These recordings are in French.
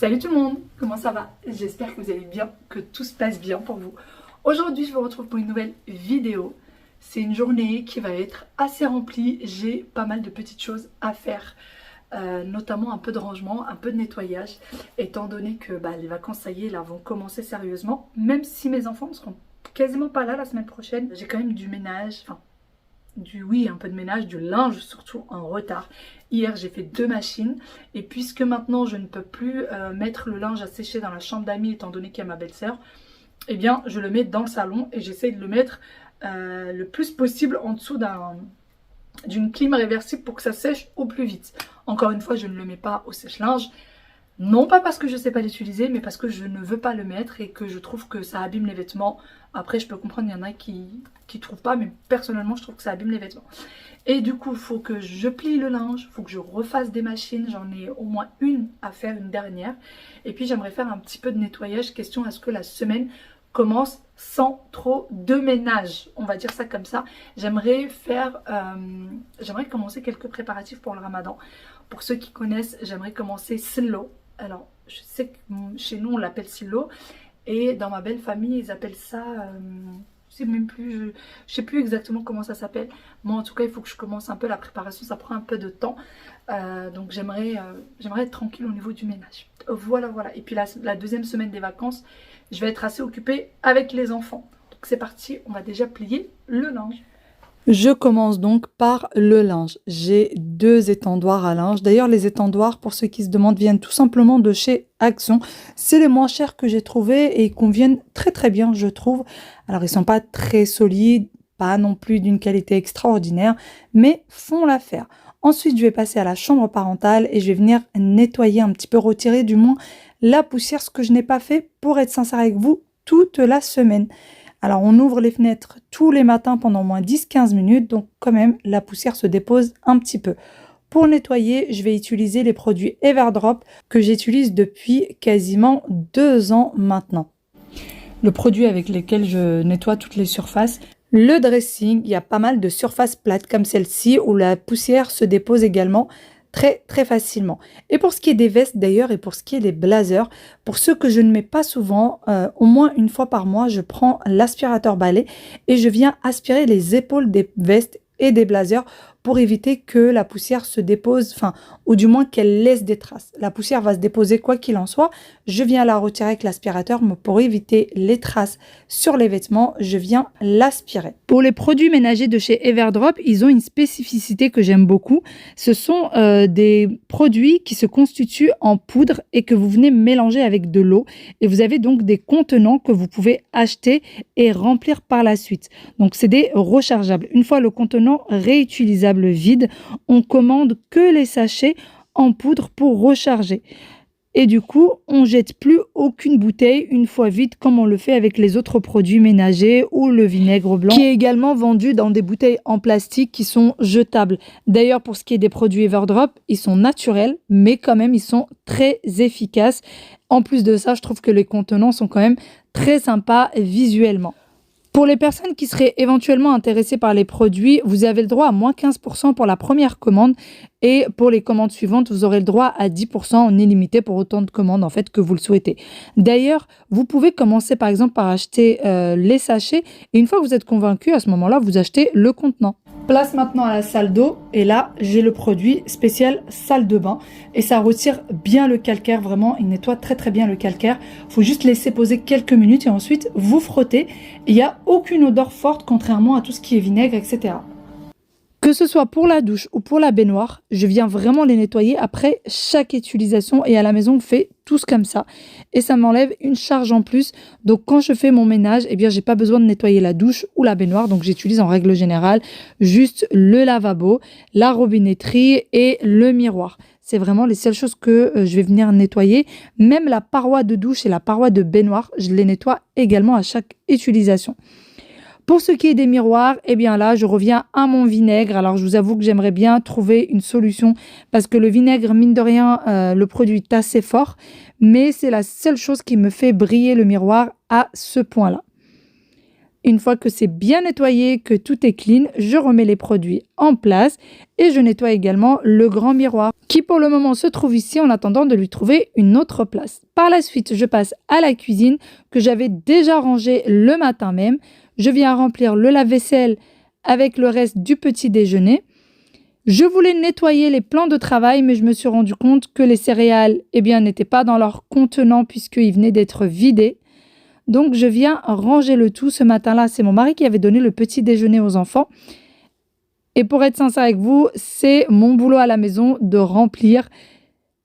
Salut tout le monde, comment ça va? J'espère que vous allez bien, que tout se passe bien pour vous. Aujourd'hui je vous retrouve pour une nouvelle vidéo. C'est une journée qui va être assez remplie, j'ai pas mal de petites choses à faire. Notamment un peu de rangement, un peu de nettoyage, étant donné que les vacances ça y est là vont commencer sérieusement. Même si mes enfants ne seront quasiment pas là la semaine prochaine, j'ai quand même du ménage, enfin un peu de ménage, du linge surtout en retard. Hier j'ai fait 2 machines et puisque maintenant je ne peux plus mettre le linge à sécher dans la chambre d'amis étant donné qu'il y a ma belle-sœur, eh bien je le mets dans le salon et j'essaye de le mettre le plus possible en dessous d'une clim réversible pour que ça sèche au plus vite. Encore une fois, je ne le mets pas au sèche-linge. Non pas parce que je ne sais pas l'utiliser, mais parce que je ne veux pas le mettre et que je trouve que ça abîme les vêtements. Après, je peux comprendre, il y en a qui ne trouvent pas, mais personnellement, je trouve que ça abîme les vêtements. Et du coup, il faut que je plie le linge, il faut que je refasse des machines. J'en ai au moins une à faire, une dernière. Et puis, j'aimerais faire un petit peu de nettoyage, question à ce que la semaine commence sans trop de ménage, on va dire ça comme ça. J'aimerais commencer quelques préparatifs pour le ramadan. Pour ceux qui connaissent, j'aimerais commencer slow. Alors je sais que chez nous on l'appelle silo et dans ma belle famille ils appellent ça je sais plus exactement comment ça s'appelle. Moi en tout cas il faut que je commence un peu la préparation, ça prend un peu de temps. Donc j'aimerais être tranquille au niveau du ménage. Voilà. Et puis la deuxième semaine des vacances, je vais être assez occupée avec les enfants. Donc c'est parti, on va déjà plier le linge. Je commence donc par le linge. J'ai 2 étendoirs à linge. D'ailleurs, les étendoirs, pour ceux qui se demandent, viennent tout simplement de chez Action. C'est les moins chers que j'ai trouvés et ils conviennent très très bien, je trouve. Alors, ils sont pas très solides, pas non plus d'une qualité extraordinaire, mais font l'affaire. Ensuite, je vais passer à la chambre parentale et je vais venir nettoyer un petit peu, retirer du moins la poussière, ce que je n'ai pas fait, pour être sincère avec vous, toute la semaine. Alors, on ouvre les fenêtres tous les matins pendant au moins 10-15 minutes. Donc, quand même, la poussière se dépose un petit peu. Pour nettoyer, je vais utiliser les produits Everdrop que j'utilise depuis quasiment 2 ans maintenant. Le produit avec lequel je nettoie toutes les surfaces. Le dressing, il y a pas mal de surfaces plates comme celle-ci où la poussière se dépose également très très facilement. Et pour ce qui est des vestes d'ailleurs et pour ce qui est des blazers, pour ceux que je ne mets pas souvent, au moins une fois par mois, je prends l'aspirateur balai et je viens aspirer les épaules des vestes et des blazers pour éviter que la poussière se dépose, ou du moins qu'elle laisse des traces. La poussière va se déposer quoi qu'il en soit. Je viens la retirer avec l'aspirateur, mais pour éviter les traces sur les vêtements, je viens l'aspirer. Pour les produits ménagers de chez Everdrop, ils ont une spécificité que j'aime beaucoup. Ce sont des produits qui se constituent en poudre et que vous venez mélanger avec de l'eau. Et vous avez donc des contenants que vous pouvez acheter et remplir par la suite. Donc c'est des rechargeables. Une fois le contenant réutilisable vide, on commande que les sachets en poudre pour recharger. Et du coup, on jette plus aucune bouteille une fois vide comme on le fait avec les autres produits ménagers ou le vinaigre blanc qui est également vendu dans des bouteilles en plastique qui sont jetables. D'ailleurs, pour ce qui est des produits Everdrop, ils sont naturels, mais quand même, ils sont très efficaces. En plus de ça, je trouve que les contenants sont quand même très sympas visuellement. Pour les personnes qui seraient éventuellement intéressées par les produits, vous avez le droit à moins 15% pour la première commande et pour les commandes suivantes, vous aurez le droit à 10% en illimité pour autant de commandes en fait que vous le souhaitez. D'ailleurs, vous pouvez commencer par exemple par acheter les sachets et une fois que vous êtes convaincu, à ce moment-là, vous achetez le contenant. Place maintenant à la salle d'eau et là j'ai le produit spécial salle de bain et ça retire bien le calcaire, vraiment il nettoie très très bien le calcaire. Il faut juste laisser poser quelques minutes et ensuite vous frottez. Il n'y a aucune odeur forte contrairement à tout ce qui est vinaigre, etc. Que ce soit pour la douche ou pour la baignoire, je viens vraiment les nettoyer après chaque utilisation et à la maison on fait tous comme ça et ça m'enlève une charge en plus. Donc quand je fais mon ménage, eh bien j'ai pas besoin de nettoyer la douche ou la baignoire, donc j'utilise en règle générale juste le lavabo, la robinetterie et le miroir. C'est vraiment les seules choses que je vais venir nettoyer. Même la paroi de douche et la paroi de baignoire, je les nettoie également à chaque utilisation. Pour ce qui est des miroirs, eh bien là, je reviens à mon vinaigre. Alors, je vous avoue que j'aimerais bien trouver une solution parce que le vinaigre, mine de rien, le produit est assez fort. Mais c'est la seule chose qui me fait briller le miroir à ce point-là. Une fois que c'est bien nettoyé, que tout est clean, je remets les produits en place et je nettoie également le grand miroir qui pour le moment se trouve ici en attendant de lui trouver une autre place. Par la suite, je passe à la cuisine que j'avais déjà rangée le matin même. Je viens remplir le lave-vaisselle avec le reste du petit déjeuner. Je voulais nettoyer les plans de travail, mais je me suis rendu compte que les céréales n'étaient pas dans leur contenant puisqu'ils venaient d'être vidés. Donc, je viens ranger le tout. Ce matin-là, c'est mon mari qui avait donné le petit déjeuner aux enfants. Et pour être sincère avec vous, c'est mon boulot à la maison de remplir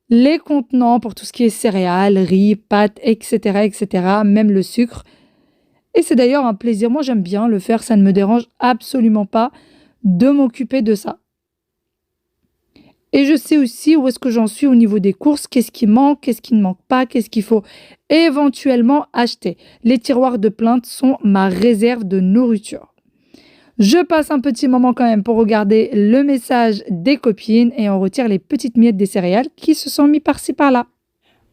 les contenants pour tout ce qui est céréales, riz, pâtes, etc., etc., même le sucre. Et c'est d'ailleurs un plaisir. Moi, j'aime bien le faire. Ça ne me dérange absolument pas de m'occuper de ça. Et je sais aussi où est-ce que j'en suis au niveau des courses, qu'est-ce qui manque, qu'est-ce qui ne manque pas, qu'est-ce qu'il faut éventuellement acheter. Les tiroirs de plainte sont ma réserve de nourriture. Je passe un petit moment quand même pour regarder le message des copines et on retire les petites miettes des céréales qui se sont mis par-ci par-là.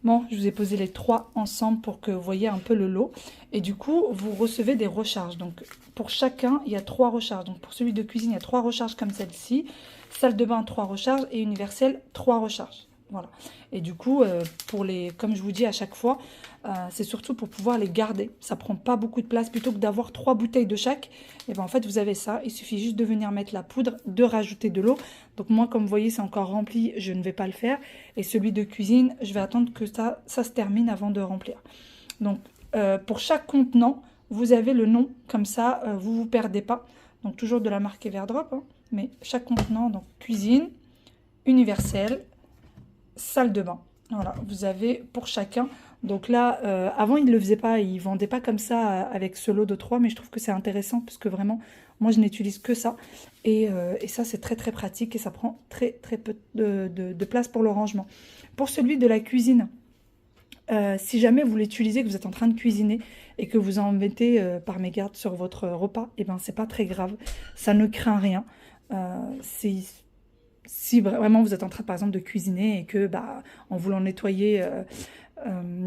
Bon, je vous ai posé les 3 ensemble pour que vous voyez un peu le lot. Et du coup, vous recevez des recharges. Donc, pour chacun, il y a 3 recharges. Donc, pour celui de cuisine, il y a 3 recharges comme celle-ci. Salle de bain, 3 recharges. Et universel, 3 recharges. Voilà. Et du coup, comme je vous dis à chaque fois, c'est surtout pour pouvoir les garder. Ça prend pas beaucoup de place. Plutôt que d'avoir 3 bouteilles de chaque, et ben en fait, vous avez ça. Il suffit juste de venir mettre la poudre, de rajouter de l'eau. Donc moi, comme vous voyez, c'est encore rempli. Je ne vais pas le faire. Et celui de cuisine, je vais attendre que ça se termine avant de remplir. Donc, pour chaque contenant, vous avez le nom. Comme ça, vous ne vous perdez pas. Donc, toujours de la marque Everdrop. Hein, mais chaque contenant, donc cuisine, universel, salle de bain. Voilà, vous avez pour chacun. Donc là, avant, ils ne le faisaient pas. Ils ne vendaient pas comme ça avec ce lot de 3. Mais je trouve que c'est intéressant parce que vraiment, moi, je n'utilise que ça. Et ça, c'est très, très pratique. Et ça prend très, très peu de place pour le rangement. Pour celui de la cuisine, si jamais vous l'utilisez, que vous êtes en train de cuisiner et que vous en mettez par mégarde sur votre repas, et ben c'est pas très grave. Ça ne craint rien. Si vraiment vous êtes en train, par exemple, de cuisiner et que, en voulant nettoyer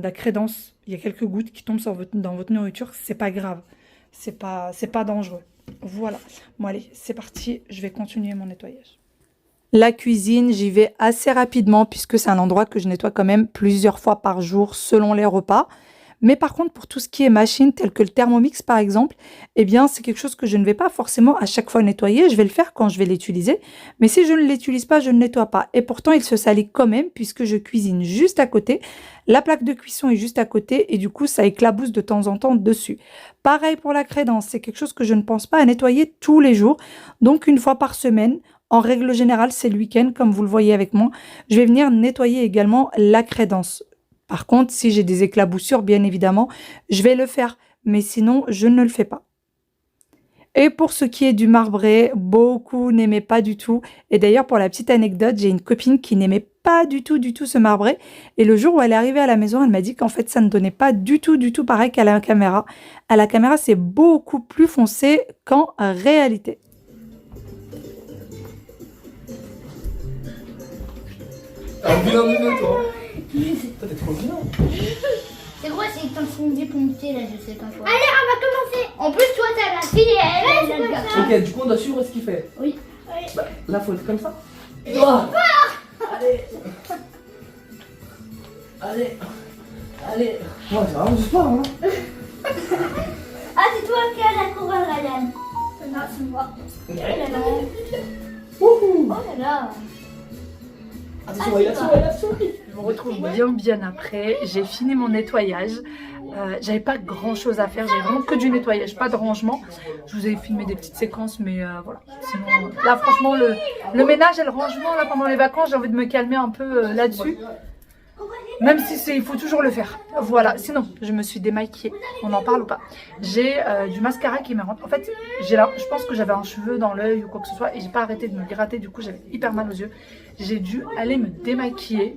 la crédence, il y a quelques gouttes qui tombent dans votre nourriture, c'est pas grave. C'est pas dangereux. Voilà. Bon, allez, c'est parti. Je vais continuer mon nettoyage. La cuisine, j'y vais assez rapidement puisque c'est un endroit que je nettoie quand même plusieurs fois par jour selon les repas. Mais par contre, pour tout ce qui est machine, tel que le Thermomix par exemple, eh bien, c'est quelque chose que je ne vais pas forcément à chaque fois nettoyer. Je vais le faire quand je vais l'utiliser. Mais si je ne l'utilise pas, je ne nettoie pas. Et pourtant, il se salit quand même puisque je cuisine juste à côté. La plaque de cuisson est juste à côté et du coup, ça éclabousse de temps en temps dessus. Pareil pour la crédence, c'est quelque chose que je ne pense pas à nettoyer tous les jours. Donc, une fois par semaine, en règle générale, c'est le week-end, comme vous le voyez avec moi. Je vais venir nettoyer également la crédence. Par contre, si j'ai des éclaboussures, bien évidemment, je vais le faire. Mais sinon, je ne le fais pas. Et pour ce qui est du marbré, beaucoup n'aimaient pas du tout. Et d'ailleurs, pour la petite anecdote, j'ai une copine qui n'aimait pas du tout ce marbré. Et le jour où elle est arrivée à la maison, elle m'a dit qu'en fait, ça ne donnait pas du tout pareil qu'à la caméra. À la caméra, c'est beaucoup plus foncé qu'en réalité. Ah, vilain de toi. Toi, t'es trop bien. C'est quoi, c'est quand tu me dis pour monter là, je sais pas quoi. Allez, on va commencer. En plus, toi, t'as la fille et elle, elle a le garçon. Ok, du coup, on doit suivre ce qu'il fait. Oui. Bah, là, faut être comme ça. Oh. Allez. Allez. Allez. Ouais, c'est vraiment du sport, hein. Ah, c'est toi qui as la couronne, Ryan. Non, c'est moi. Oh là là. Wouhou. Oh là là. Attention, il a souri. Je me retrouve bien après. J'ai fini mon nettoyage. J'avais pas grand chose à faire. J'avais vraiment que du nettoyage, pas de rangement. Je vous ai filmé des petites séquences, mais voilà. Sinon, là, franchement, le ménage et le rangement, là, pendant les vacances, j'ai envie de me calmer un peu là-dessus. Même si il faut toujours le faire. Voilà. Sinon, je me suis démaquillée. On en parle ou pas? J'ai du mascara qui me rentre. En fait, je pense que j'avais un cheveu dans l'œil ou quoi que ce soit et j'ai pas arrêté de me gratter. Du coup, j'avais hyper mal aux yeux. J'ai dû aller me démaquiller.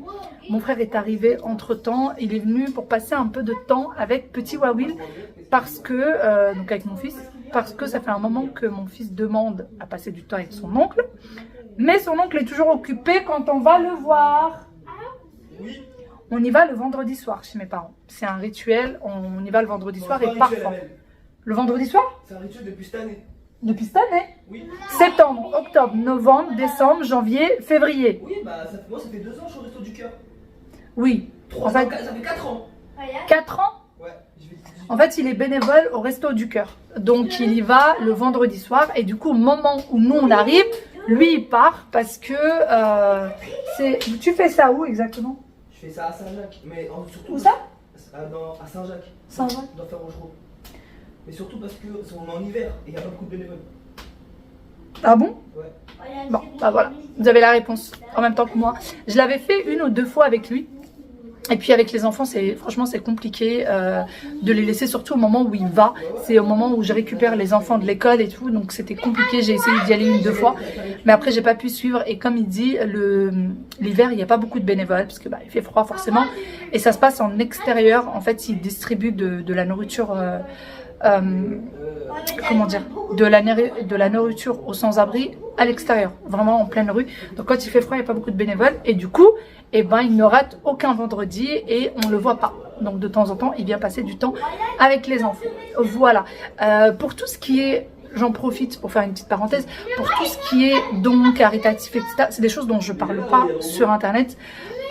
Mon frère est arrivé entre temps. Il est venu pour passer un peu de temps avec petit Wawil parce que donc avec mon fils, parce que ça fait un moment que mon fils demande à passer du temps avec son oncle. Mais son oncle est toujours occupé quand on va le voir. Oui. On y va le vendredi soir chez mes parents. C'est un rituel, on y va le vendredi soir et parfois Le vendredi soir? C'est un rituel depuis cette année. Depuis cette année? Oui. Septembre, octobre, novembre, décembre, janvier, février. Oui, bah moi ça fait 2 ans que je suis au resto du cœur. Oui. 3 En fait, ans, ça fait 4 ans. 4 ans? Ouais. En fait, il est bénévole au Resto du Cœur. Donc, il y va le vendredi soir. Et du coup, au moment où nous, on arrive, lui, il part parce que Tu fais ça où exactement? Je fais ça à Saint-Jacques. Mais surtout. Où ça? À Saint-Jacques. Saint-Jacques. Dans Ferrochereau. Mais surtout parce que on est en hiver et il n'y a pas beaucoup de bénévoles. Ah bon? Ouais. Bon, bah voilà. Vous avez la réponse en même temps que moi. Je l'avais fait 1 ou 2 fois avec lui. Et puis avec les enfants, franchement c'est compliqué de les laisser, surtout au moment où il va. C'est au moment où je récupère les enfants de l'école et tout, donc c'était compliqué. J'ai essayé d'y aller 1 ou 2 fois, mais après j'ai pas pu suivre. Et comme il dit, l'hiver il n'y a pas beaucoup de bénévoles parce que il fait froid forcément, et ça se passe en extérieur. En fait, il distribue de la nourriture. Comment dire, de la nourriture aux sans-abri à l'extérieur, vraiment en pleine rue. Donc quand il fait froid, il n'y a pas beaucoup de bénévoles et du coup, il ne rate aucun vendredi et on le voit pas. Donc de temps en temps, il vient passer du temps avec les enfants. Voilà. Pour tout ce qui est, j'en profite pour faire une petite parenthèse, pour tout ce qui est dons caritatifs, etc., c'est des choses dont je parle pas sur internet.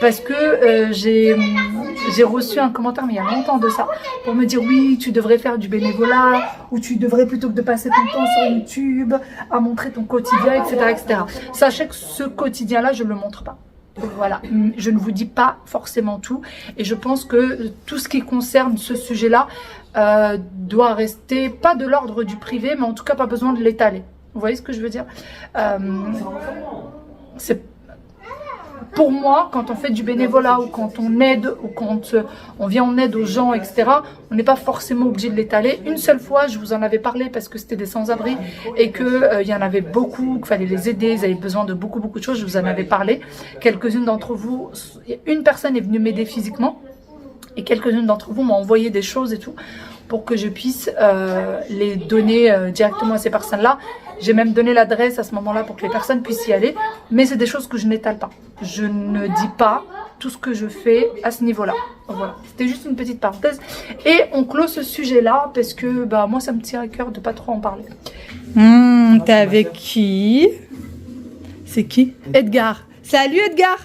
Parce que j'ai reçu un commentaire, mais il y a longtemps de ça, pour me dire oui, tu devrais faire du bénévolat, ou tu devrais, plutôt que de passer ton temps sur YouTube, à montrer ton quotidien, etc. etc. Sachez que ce quotidien-là, je ne le montre pas. Voilà, je ne vous dis pas forcément tout. Et je pense que tout ce qui concerne ce sujet-là doit rester, pas de l'ordre du privé, mais en tout cas pas besoin de l'étaler. Vous voyez ce que je veux dire? C'est pour moi, quand on fait du bénévolat ou quand on aide ou quand on vient en aide aux gens, etc., on n'est pas forcément obligé de l'étaler. Une seule fois, je vous en avais parlé parce que c'était des sans-abri et qu'il y en avait beaucoup, qu'il fallait les aider, ils avaient besoin de beaucoup de choses, je vous en avais parlé. Quelques-unes d'entre vous, une personne est venue m'aider physiquement et quelques-unes d'entre vous m'ont envoyé des choses et tout pour que je puisse les donner directement à ces personnes-là. J'ai même donné l'adresse à ce moment-là pour que les personnes puissent y aller. Mais c'est des choses que je n'étale pas. Je ne dis pas tout ce que je fais à ce niveau-là. Voilà, c'était juste une petite parenthèse. Et on clôt ce sujet-là parce que moi, ça me tient à cœur de pas trop en parler. T'es avec qui? C'est qui? Edgar. Salut Edgar.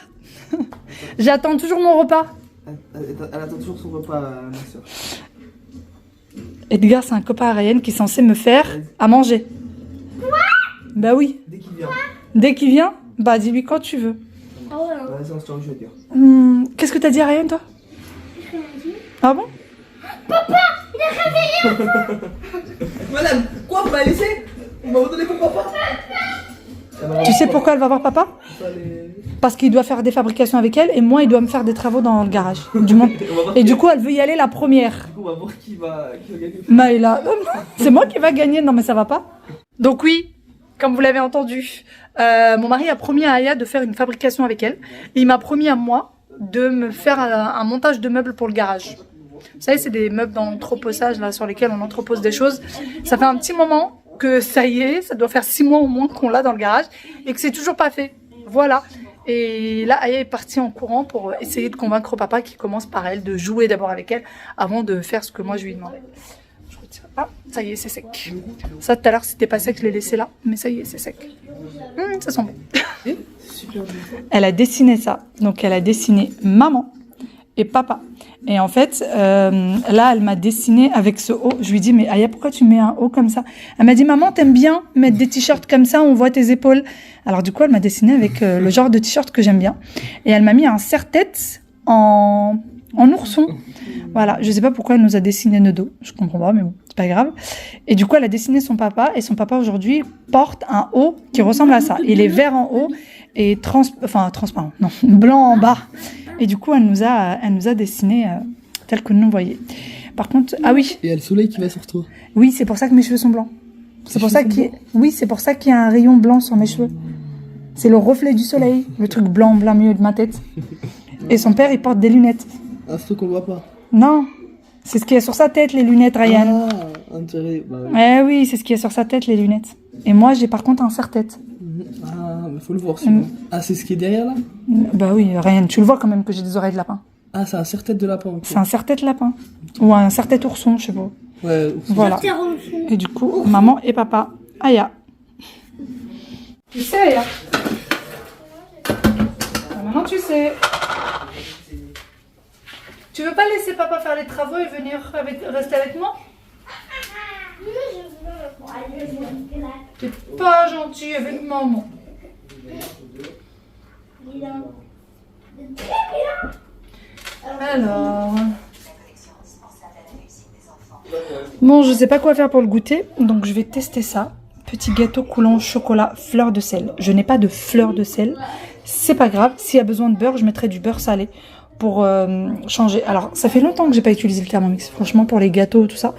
J'attends toujours mon repas. Elle attend toujours son repas, ma soeur. Edgar, c'est un copain à Ryan qui est censé me faire à manger. Bah oui. Dès qu'il vient. Dès qu'il vient, dis-lui quand tu veux. Vas-y, on se tient, je vais dire. Qu'est-ce que t'as dit à Ryan, toi? Ah bon? Papa, il est réveillé. Madame, quoi, vous m'avez laissé? Vous m'avez donné pour papa? Tu sais pourquoi elle va voir papa? Parce qu'il doit faire des fabrications avec elle et moi, il doit me faire des travaux dans le garage. Et du coup, elle veut y aller la première. Du coup, on va voir qui va gagner. Maëla, c'est moi qui va gagner. Non, mais ça va pas. Donc oui, comme vous l'avez entendu, mon mari a promis à Aya de faire une fabrication avec elle. Et il m'a promis à moi de me faire un montage de meubles pour le garage. Vous savez, c'est des meubles d'entreposage là sur lesquels on entrepose des choses. Ça fait un petit moment que ça y est, ça doit faire 6 mois au moins qu'on l'a dans le garage et que c'est toujours pas fait. Voilà. Et là, Aya est partie en courant pour essayer de convaincre papa qui commence par elle, de jouer d'abord avec elle avant de faire ce que moi je lui demandais. Je retire. Ah, ça y est, c'est sec. Ça, tout à l'heure, c'était pas sec, je l'ai laissé là, mais ça y est, c'est sec. Ça sent bon. Elle a dessiné ça. Donc, elle a dessiné maman et papa. Et en fait, là, elle m'a dessiné avec ce haut. Je lui dis, mais Aya, pourquoi tu mets un haut comme ça? Elle m'a dit, maman, t'aimes bien mettre des t-shirts comme ça, on voit tes épaules. Alors du coup, elle m'a dessiné avec le genre de t-shirt que j'aime bien. Et elle m'a mis un serre-tête en ourson. Voilà, je sais pas pourquoi elle nous a dessiné nos dos. Je comprends pas, mais bon, c'est pas grave. Et du coup, elle a dessiné son papa. Et son papa, aujourd'hui, porte un haut qui ressemble à ça. Il est vert en haut et transparent, non, blanc en bas. Et du coup, elle nous a dessiné tel que nous voyez. Par contre, ah oui. Et il y a le soleil qui va sur toi. Oui, c'est pour ça que mes cheveux sont blancs. C'est pour ça qu'il y a un rayon blanc sur mes cheveux. C'est le reflet du soleil, le truc blanc au milieu de ma tête. Et son père, il porte des lunettes. Ah, c'est ce qu'on voit pas. Non, c'est ce qui est sur sa tête, les lunettes, Ryan. Ah, intérêt. Bah, oui. Eh oui, c'est ce qui est sur sa tête, les lunettes. Et moi, j'ai par contre un serre-tête. Ah, mais faut le voir sinon. Ah, c'est ce qui est derrière là? Bah oui, Ryan, tu le vois quand même que j'ai des oreilles de lapin. Ah, c'est un serre-tête de lapin. Okay. C'est un serre-tête lapin. Ou un serre-tête ourson, je sais pas. Ouais. Voilà. Et du coup, maman et papa. Aya. Tu sais, Aya. Maintenant, tu sais. Tu veux pas laisser papa faire les travaux et venir rester avec moi? T'es pas gentil avec maman. Alors... Bon, je sais pas quoi faire pour le goûter, donc je vais tester ça. Petit gâteau coulant chocolat fleur de sel. Je n'ai pas de fleur de sel. C'est pas grave. S'il y a besoin de beurre, je mettrai du beurre salé pour changer. Alors, ça fait longtemps que j'ai pas utilisé le Thermomix, franchement, pour les gâteaux, tout ça.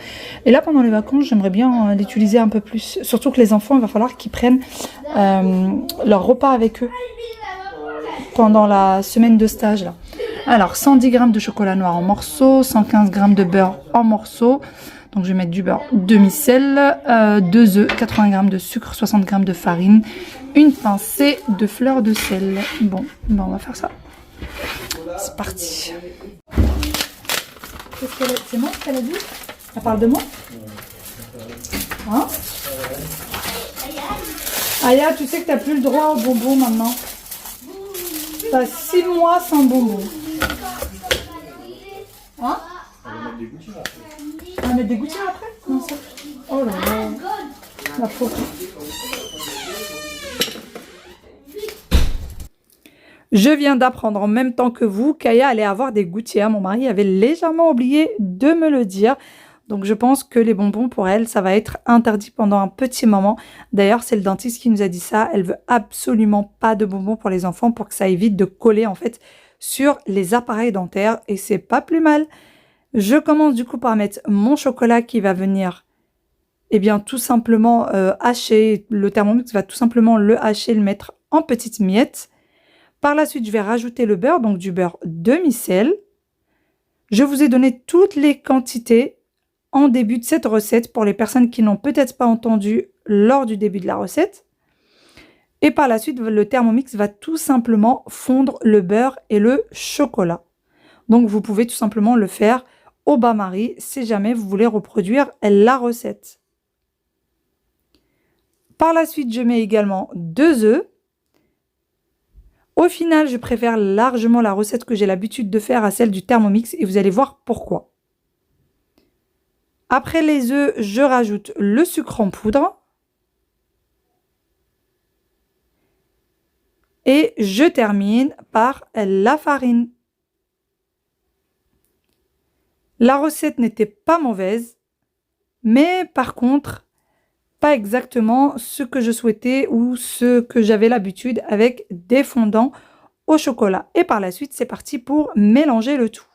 Et là, pendant les vacances, j'aimerais bien l'utiliser un peu plus. Surtout que les enfants, il va falloir qu'ils prennent leur repas avec eux pendant la semaine de stage, là. Alors, 110 g de chocolat noir en morceaux, 115 g de beurre en morceaux. Donc, je vais mettre du beurre demi-sel, 2 œufs, 80 g de sucre, 60 g de farine, une pincée de fleur de sel. Bon, ben on va faire ça. C'est parti. C'est moi ce qu'elle a dit? Elle parle de moi? Hein? Aya, tu sais que t'as plus le droit aux bonbons maintenant. T'as 6 mois sans bonbons. Hein? On va mettre des gouttières après? Comment ça? Oh là là. La pauvre. Je viens d'apprendre en même temps que vous qu'Aya allait avoir des gouttières. Mon mari avait légèrement oublié de me le dire. Donc je pense que les bonbons pour elle, ça va être interdit pendant un petit moment. D'ailleurs, c'est le dentiste qui nous a dit ça. Elle veut absolument pas de bonbons pour les enfants pour que ça évite de coller en fait sur les appareils dentaires. Et c'est pas plus mal. Je commence du coup par mettre mon chocolat qui va venir, eh bien tout simplement hacher. Le Thermomix va tout simplement le hacher, le mettre en petites miettes. Par la suite, je vais rajouter le beurre, donc du beurre demi-sel. Je vous ai donné toutes les quantités en début de cette recette pour les personnes qui n'ont peut-être pas entendu lors du début de la recette. Et par la suite, le Thermomix va tout simplement fondre le beurre et le chocolat. Donc, vous pouvez tout simplement le faire au bain-marie si jamais vous voulez reproduire la recette. Par la suite, je mets également 2 œufs. Au final, je préfère largement la recette que j'ai l'habitude de faire à celle du Thermomix et vous allez voir pourquoi. Après les œufs, je rajoute le sucre en poudre. Et je termine par la farine. La recette n'était pas mauvaise, mais par contre, pas exactement ce que je souhaitais ou ce que j'avais l'habitude avec des fondants au chocolat. Et par la suite, c'est parti pour mélanger le tout.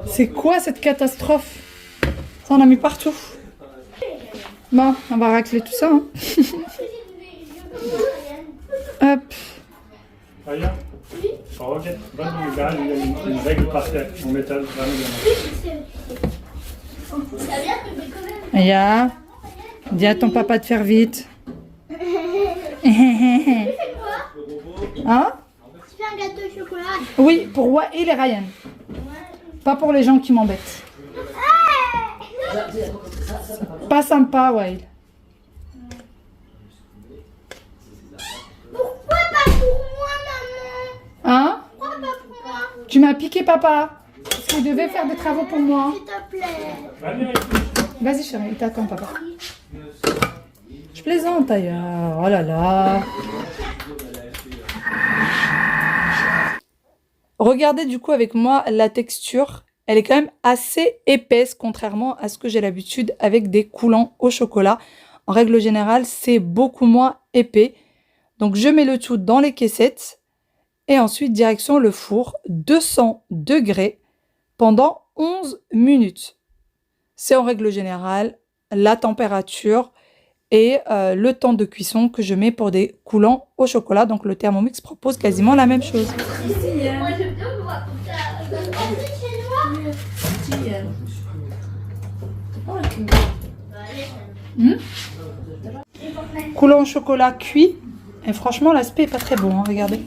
C'est quoi cette catastrophe? Ça en a mis partout. Bon, on va racler tout ça. Hein. Hop. Aya? Oh, ok. Va dans le garage, il y a une règle par terre en métal. Aya, dis à ton papa de faire vite. Hein? Tu fais un gâteau au chocolat? Oui, pour moi et les Ryan. Pas pour les gens qui m'embêtent. Pas sympa, Wael. Pourquoi pas pour moi, maman? Hein? Pourquoi pas pour moi? Tu m'as piqué, papa. Parce qu'il devait faire des travaux pour moi. S'il te plaît. Vas-y, chérie, il t'attend, papa. Je plaisante, ailleurs. Oh là là. Regardez du coup avec moi la texture. Elle est quand même assez épaisse, contrairement à ce que j'ai l'habitude avec des coulants au chocolat. En règle générale, c'est beaucoup moins épais. Donc, je mets le tout dans les caissettes. Et ensuite, direction le four, 200 degrés, pendant 11 minutes. C'est en règle générale la température et le temps de cuisson que je mets pour des coulants au chocolat. Donc, le Thermomix propose quasiment la même chose. Moi, j'aime bien me voir comme ça. Coulant au chocolat cuit. Et franchement, l'aspect est pas très bon, hein, regardez.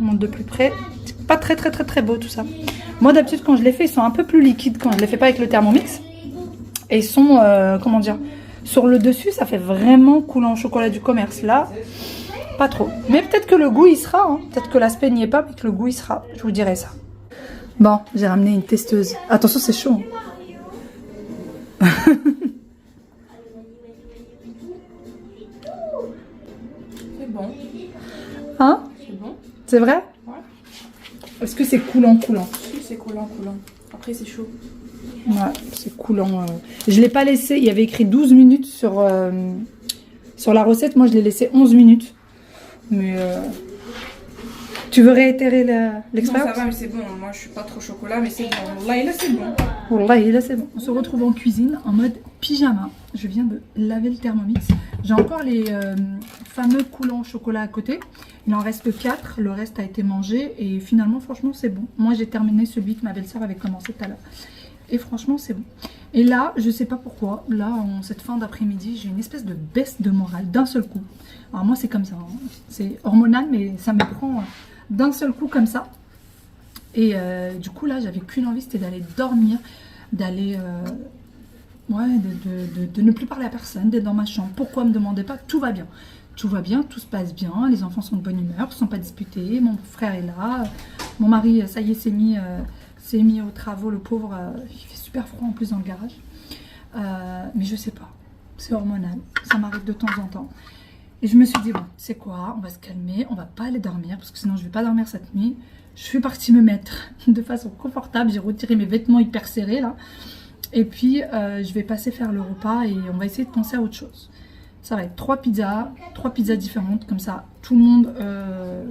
On monte de plus près. C'est pas très beau tout ça. Moi d'habitude quand je les fais, ils sont un peu plus liquides quand je les fais pas avec le Thermomix. Et ils sont, comment dire, sur le dessus, ça fait vraiment coulant au chocolat du commerce. Là, pas trop. Mais peut-être que le goût il sera, hein. Peut-être que l'aspect n'y est pas, mais que le goût il sera. Je vous dirai ça. Bon, j'ai ramené une testeuse. Attention, c'est chaud. Hein. C'est bon. Hein? C'est bon. C'est vrai? Ouais. Est-ce que c'est coulant? Si, c'est coulant. Après, c'est chaud. Ouais, c'est coulant. Je l'ai pas laissé. Il y avait écrit 12 minutes sur la recette. Moi, je l'ai laissé 11 minutes. Mais tu veux réitérer l'expérience? Non, ça va, mais c'est bon. Moi, je suis pas trop chocolat, mais c'est bon. Là, c'est bon. Wallahi, là c'est bon. On se retrouve en cuisine en mode pyjama. Je viens de laver le Thermomix. J'ai encore les fameux coulants au chocolat à côté. Il en reste 4. Le reste a été mangé. Et finalement, franchement, c'est bon. Moi, j'ai terminé celui que ma belle-sœur avait commencé tout à l'heure. Et franchement, c'est bon. Et là, je sais pas pourquoi. Là, en cette fin d'après-midi, j'ai une espèce de baisse de morale d'un seul coup. Alors moi, c'est comme ça. Hein. C'est hormonal, mais ça me prend d'un seul coup comme ça. Et du coup, là, j'avais qu'une envie, c'était d'aller dormir, d'aller... ouais, de ne plus parler à personne, d'être dans ma chambre. Pourquoi me demandez pas? Tout va bien. Tout va bien, tout se passe bien. Les enfants sont de bonne humeur, ne sont pas disputés. Mon frère est là. Mon mari, ça y est, s'est mis aux travaux. Le pauvre, il fait super froid en plus dans le garage. Mais je sais pas. C'est hormonal. Ça m'arrive de temps en temps. Et je me suis dit, bon, c'est quoi? On va se calmer. On va pas aller dormir parce que sinon, je vais pas dormir cette nuit. Je suis partie me mettre de façon confortable. J'ai retiré mes vêtements hyper serrés là. Et puis, je vais passer faire le repas et on va essayer de penser à autre chose. Ça va être 3 pizzas différentes. Comme ça, tout le monde,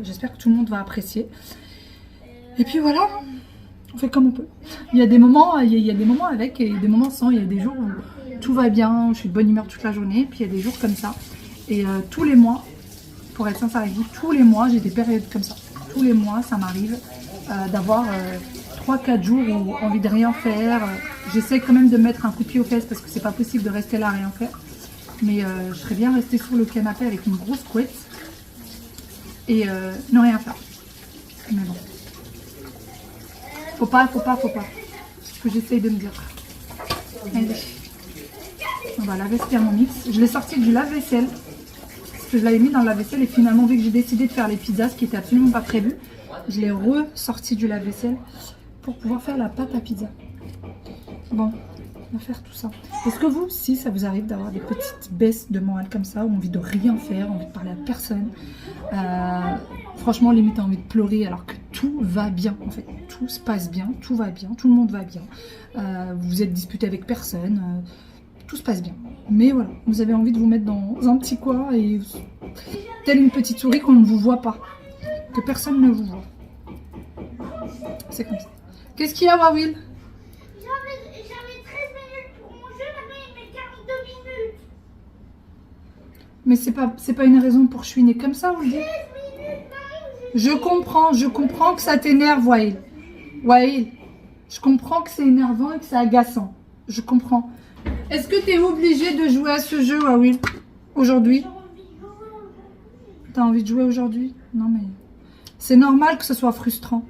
j'espère que tout le monde va apprécier. Et puis voilà, on fait comme on peut. Il y a des moments, il y a des moments avec et des moments sans. Il y a des jours où tout va bien, je suis de bonne humeur toute la journée. Puis il y a des jours comme ça. Et tous les mois, pour être sincère avec vous, tous les mois, j'ai des périodes comme ça. Tous les mois, ça m'arrive d'avoir 3-4 jours où envie de rien faire. J'essaie quand même de mettre un coup de pied aux fesses parce que c'est pas possible de rester là à rien faire. Mais je serais bien restée sur le canapé avec une grosse couette et ne rien faire. Mais bon. Faut pas. C'est ce que j'essaye de me dire. Allez. On va laver ce Thermomix. Je l'ai sorti du lave-vaisselle. Parce que je l'avais mis dans le lave-vaisselle et finalement, vu que j'ai décidé de faire les pizzas, ce qui était absolument pas prévu, je l'ai ressorti du lave-vaisselle pour pouvoir faire la pâte à pizza. Bon, on va faire tout ça. Est-ce que vous, si ça vous arrive d'avoir des petites baisses de morale comme ça, ou envie de rien faire, envie de parler à personne, franchement, limite envie de pleurer alors que tout va bien, en fait. Tout se passe bien, tout va bien, tout le monde va bien. Vous êtes disputé avec personne, tout se passe bien. Mais voilà, vous avez envie de vous mettre dans un petit coin et telle une petite souris qu'on ne vous voit pas. Que personne ne vous voit. C'est comme ça. Qu'est-ce qu'il y a, Wawil? J'avais 13 minutes pour mon jeu, maintenant il met 42 minutes. Mais c'est pas une raison pour chouiner comme ça, vous le dites? 13 minutes, maman. Je comprends que ça t'énerve, Wawil. Wawil, je comprends que c'est énervant et que c'est agaçant. Je comprends. Est-ce que tu es obligé de jouer à ce jeu, Wawil, aujourd'hui? T'as envie de jouer aujourd'hui? Non mais... C'est normal que ce soit frustrant.